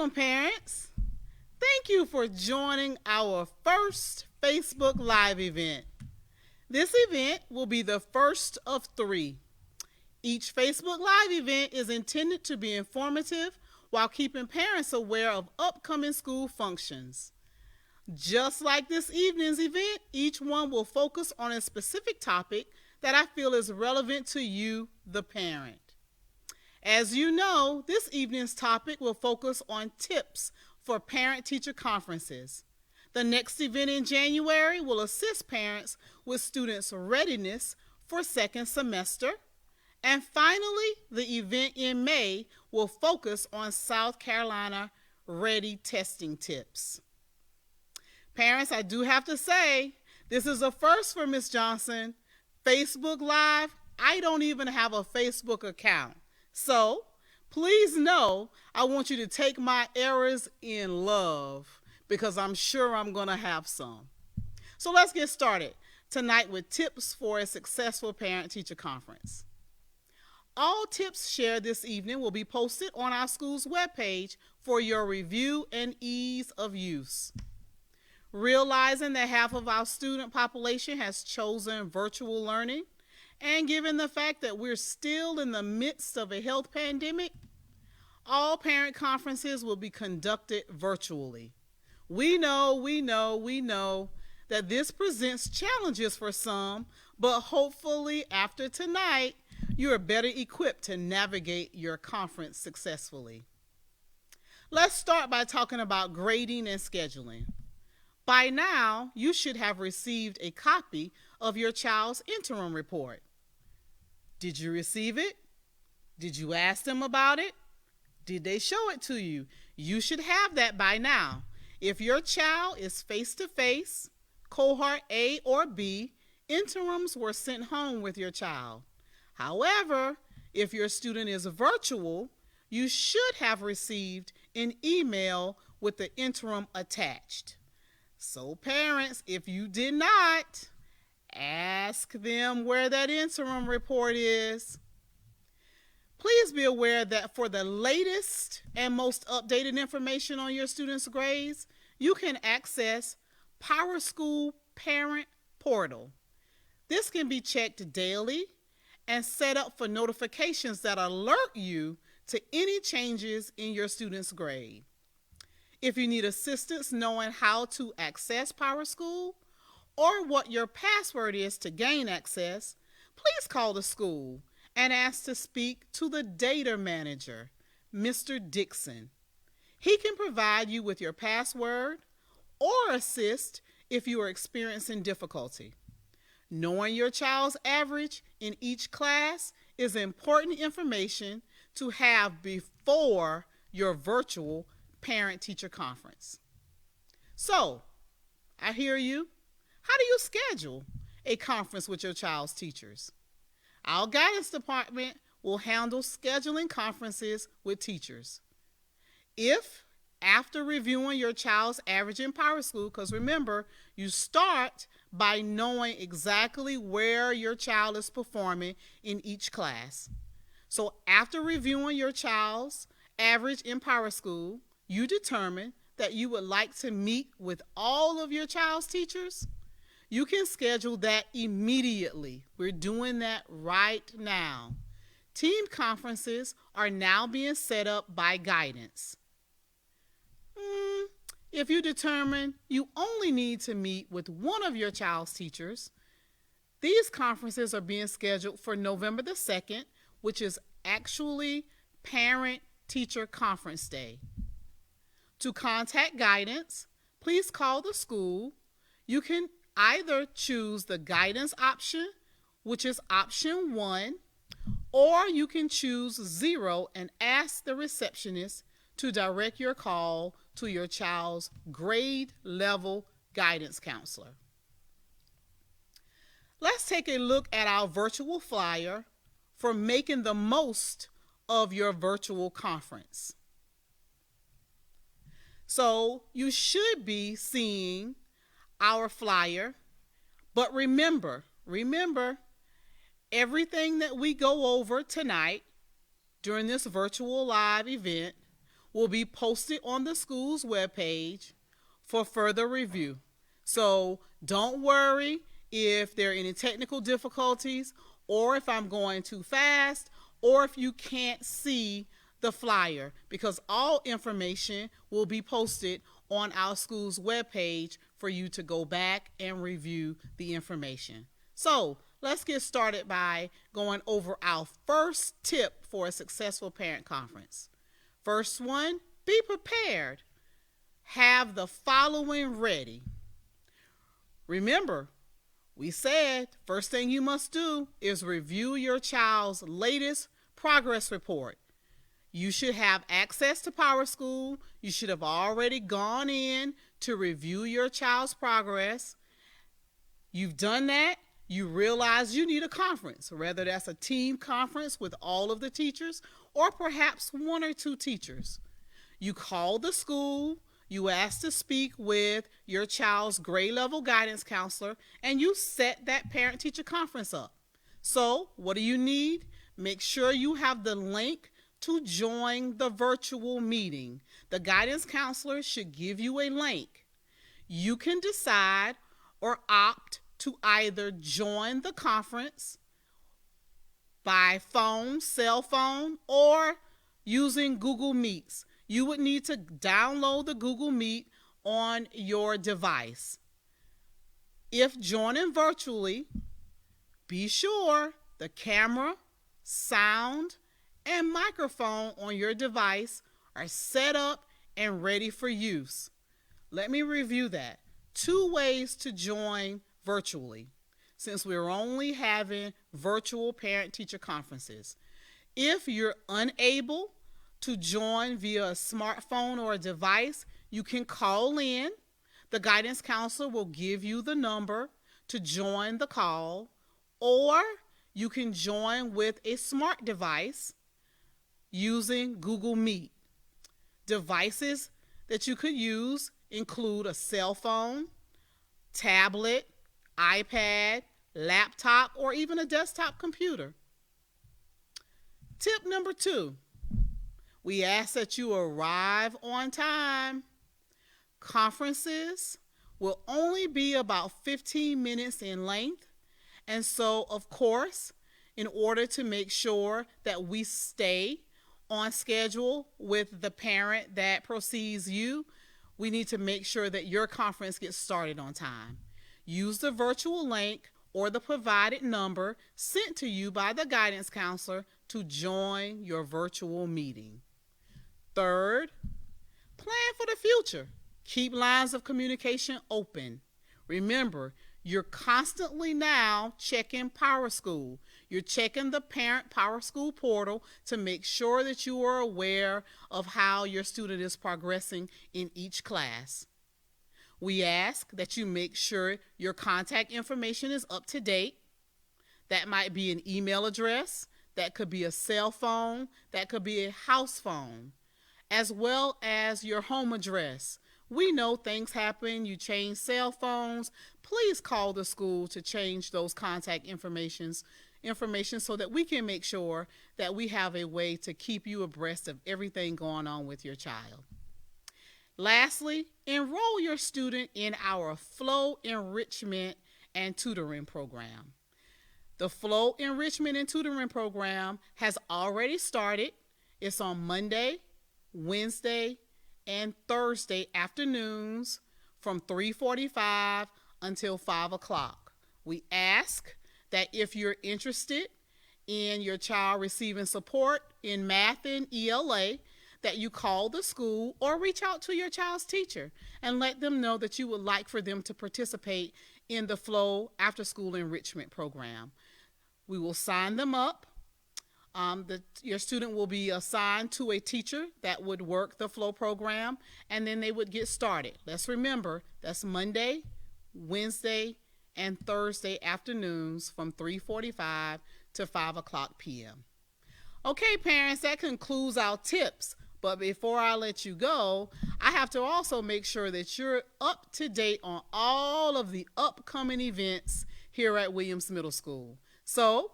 Welcome, parents. Thank you for joining our first Facebook Live event. This event will be the first of 3. Each Facebook Live event is intended to be informative while keeping parents aware of upcoming school functions. Just like this evening's event, each one will focus on a specific topic that I feel is relevant to you, the parent. As you know, this evening's topic will focus on tips for parent-teacher conferences. The next event in January will assist parents with students' readiness for second semester. And finally, the event in May will focus on South Carolina Ready testing tips. Parents, I do have to say, this is a first for Ms. Johnson. Facebook Live, I don't even have a Facebook account. So, please know I want you to take my errors in love because I'm sure I'm going to have some. So let's get started tonight with tips for a successful parent-teacher conference. All tips shared this evening will be posted on our school's webpage for your review and ease of use. Realizing that half of our student population has chosen virtual learning, and given the fact that we're still in the midst of a health pandemic, all parent conferences will be conducted virtually. We know that this presents challenges for some, but hopefully after tonight, you are better equipped to navigate your conference successfully. Let's start by talking about grading and scheduling. By now, you should have received a copy of your child's interim report. Did you receive it? Did you ask them about it? Did they show it to you? You should have that by now. If your child is face-to-face, cohort A or B, interims were sent home with your child. However, if your student is virtual, you should have received an email with the interim attached. So parents, if you did not, ask them where that interim report is. Please be aware that for the latest and most updated information on your students' grades, you can access PowerSchool Parent Portal. This can be checked daily and set up for notifications that alert you to any changes in your student's grade. If you need assistance knowing how to access PowerSchool or what your password is to gain access, please call the school and ask to speak to the data manager, Mr. Dixon. He can provide you with your password or assist if you are experiencing difficulty. Knowing your child's average in each class is important information to have before your virtual parent-teacher conference. So, I hear you. How do you schedule a conference with your child's teachers? Our guidance department will handle scheduling conferences with teachers. If, after reviewing your child's average in PowerSchool, because remember, you start by knowing exactly where your child is performing in each class. So after reviewing your child's average in PowerSchool, you determine that you would like to meet with all of your child's teachers, you can schedule that immediately. We're doing that right now. Team conferences are now being set up by guidance. If you determine you only need to meet with one of your child's teachers, these conferences are being scheduled for November the 2nd, which is actually Parent-Teacher Conference Day. To contact guidance, please call the school. You can either choose the guidance option, which is option 1, or you can choose 0 and ask the receptionist to direct your call to your child's grade level guidance counselor. Let's take a look at our virtual flyer for making the most of your virtual conference. So you should be seeing our flyer, but remember, everything that we go over tonight during this virtual live event will be posted on the school's webpage for further review. So don't worry if there are any technical difficulties, or if I'm going too fast, or if you can't see the flyer, because all information will be posted on our school's webpage for you to go back and review the information. So let's get started by going over our first tip for a successful parent conference. First one, be prepared. Have the following ready. Remember, we said first thing you must do is review your child's latest progress report. You should have access to PowerSchool. You should have already gone in to review your child's progress. You've done that. You realize you need a conference, whether that's a team conference with all of the teachers or perhaps one or two teachers. You call the school, you ask to speak with your child's grade level guidance counselor, and you set that parent-teacher conference up. So what do you need? Make sure you have the link to join the virtual meeting. The guidance counselor should give you a link. You can decide or opt to either join the conference by phone, cell phone, or using Google Meets. You would need to download the Google Meet on your device. If joining virtually, be sure the camera, sound, and microphone on your device are set up and ready for use. Let me review that. 2 ways to join virtually, since we're only having virtual parent-teacher conferences. If you're unable to join via a smartphone or a device, you can call in. The guidance counselor will give you the number to join the call, or you can join with a smart device using Google Meet. Devices that you could use include a cell phone, tablet, iPad, laptop, or even a desktop computer. Tip number 2, we ask that you arrive on time. Conferences will only be about 15 minutes in length, and so, of course, in order to make sure that we stay on schedule with the parent that precedes you, we need to make sure that your conference gets started on time. Use the virtual link or the provided number sent to you by the guidance counselor to join your virtual meeting. Third, plan for the future. Keep lines of communication open. Remember, you're constantly now checking PowerSchool. You're checking the parent PowerSchool portal to make sure that you are aware of how your student is progressing in each class. We ask that you make sure your contact information is up to date. That might be an email address, that could be a cell phone, that could be a house phone, as well as your home address. We know things happen, you change cell phones. Please call the school to change those contact information so that we can make sure that we have a way to keep you abreast of everything going on with your child. Lastly, enroll your student in our Flow Enrichment and Tutoring Program. The Flow Enrichment and Tutoring Program has already started. It's on Monday, Wednesday, and Thursday afternoons from 3:45 until 5 o'clock. We ask that if you're interested in your child receiving support in math and ELA, that you call the school or reach out to your child's teacher and let them know that you would like for them to participate in the Flow After School Enrichment Program. We will sign them up. Your student will be assigned to a teacher that would work the Flow program, and then they would get started. Let's remember, that's Monday, Wednesday, and Thursday afternoons from 3:45 to 5 o'clock p.m. Okay, parents, that concludes our tips. But before I let you go, I have to also make sure that you're up to date on all of the upcoming events here at Williams Middle School. So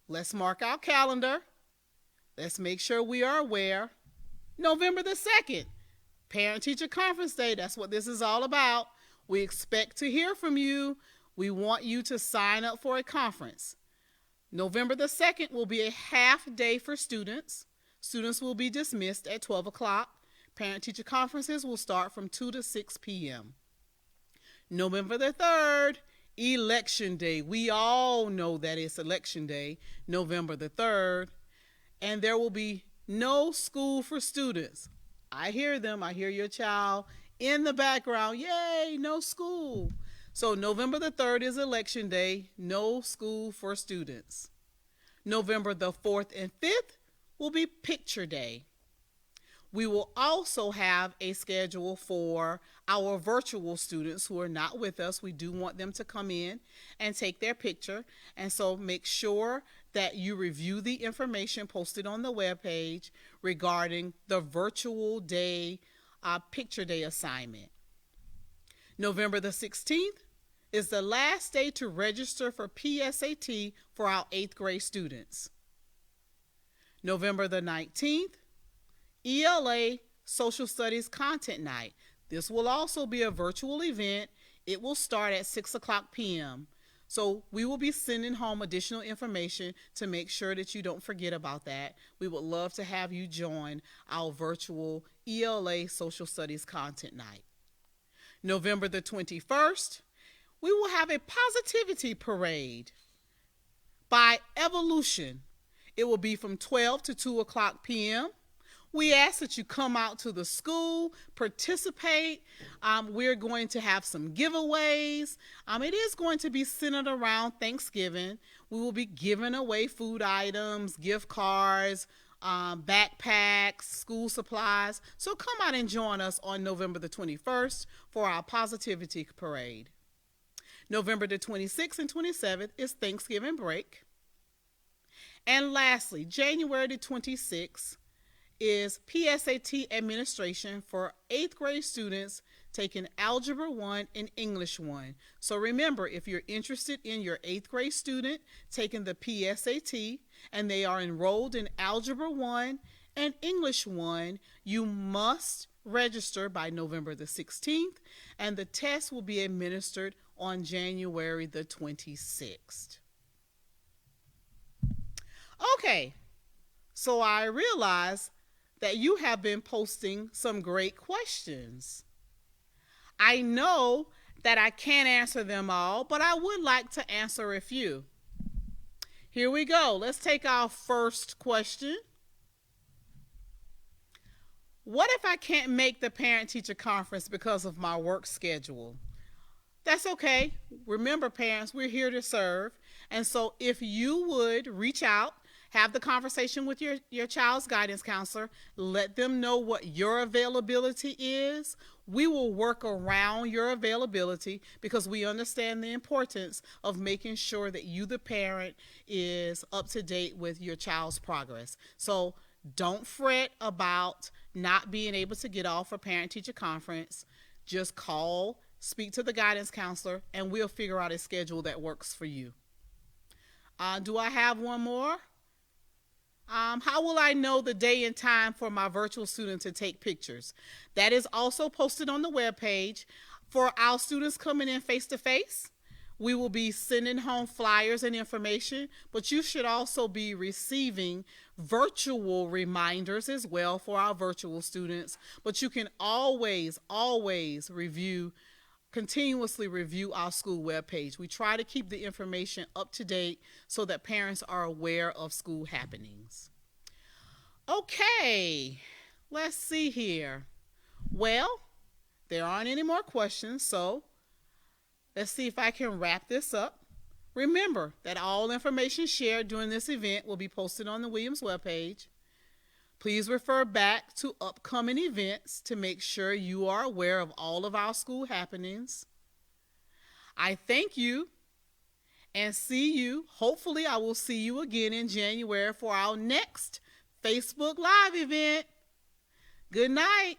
let's mark our calendar. Let's make sure we are aware. November the 2nd, Parent-Teacher Conference Day. That's what this is all about. We expect to hear from you. We want you to sign up for a conference. November the 2nd will be a half day for students. Students will be dismissed at 12 o'clock. Parent-teacher conferences will start from 2 to 6 p.m. November the 3rd, Election Day. We all know that it's Election Day, November the 3rd. And there will be no school for students. I hear them. I hear your child in the background. Yay, no school. So November the 3rd is Election Day, no school for students. November the 4th and 5th will be Picture Day. We will also have a schedule for our virtual students who are not with us. We do want them to come in and take their picture. And so make sure that you review the information posted on the webpage regarding the virtual day Picture Day assignment. November the 16th is the last day to register for PSAT for our 8th grade students. November the 19th, ELA Social Studies Content Night. This will also be a virtual event. It will start at 6 o'clock p.m. So we will be sending home additional information to make sure that you don't forget about that. We would love to have you join our virtual ELA Social Studies Content Night. November the 21st, we will have a positivity parade by Evolution. It will be from 12 to 2 o'clock p.m. We ask that you come out to the school, participate. We're going to have some giveaways. It is going to be centered around Thanksgiving. We will be giving away food items, gift cards, backpacks, school supplies. So come out and join us on November the 21st for our Positivity Parade. November the 26th and 27th is Thanksgiving break. And lastly, January the 26th is PSAT administration for 8th grade students taking Algebra 1 and English 1. So remember, if you're interested in your 8th grade student taking the PSAT and they are enrolled in Algebra 1 and English 1, you must register by November the 16th, and the test will be administered on January the 26th. Okay, so I realize that you have been posting some great questions. I know that I can't answer them all, but I would like to answer a few. Here we go. Let's take our first question. What if I can't make the parent-teacher conference because of my work schedule? That's okay. Remember, parents, we're here to serve. And so if you would reach out, have the conversation with your child's guidance counselor, let them know what your availability is. We will work around your availability because we understand the importance of making sure that you, the parent, is up to date with your child's progress. So don't fret about not being able to get off for parent-teacher conference. Just call, speak to the guidance counselor, and we'll figure out a schedule that works for you. Do I have one more? How will I know the day and time for my virtual student to take pictures? That is also posted on the webpage. For our students coming in face-to-face, we will be sending home flyers and information, but you should also be receiving virtual reminders as well for our virtual students. But you can always continuously review our school webpage. We try to keep the information up to date so that parents are aware of school happenings. Okay, let's see here. Well, there aren't any more questions, so let's see if I can wrap this up. Remember that all information shared during this event will be posted on the Williams webpage. Please refer back to upcoming events to make sure you are aware of all of our school happenings. I thank you and see you. Hopefully, I will see you again in January for our next Facebook Live event. Good night.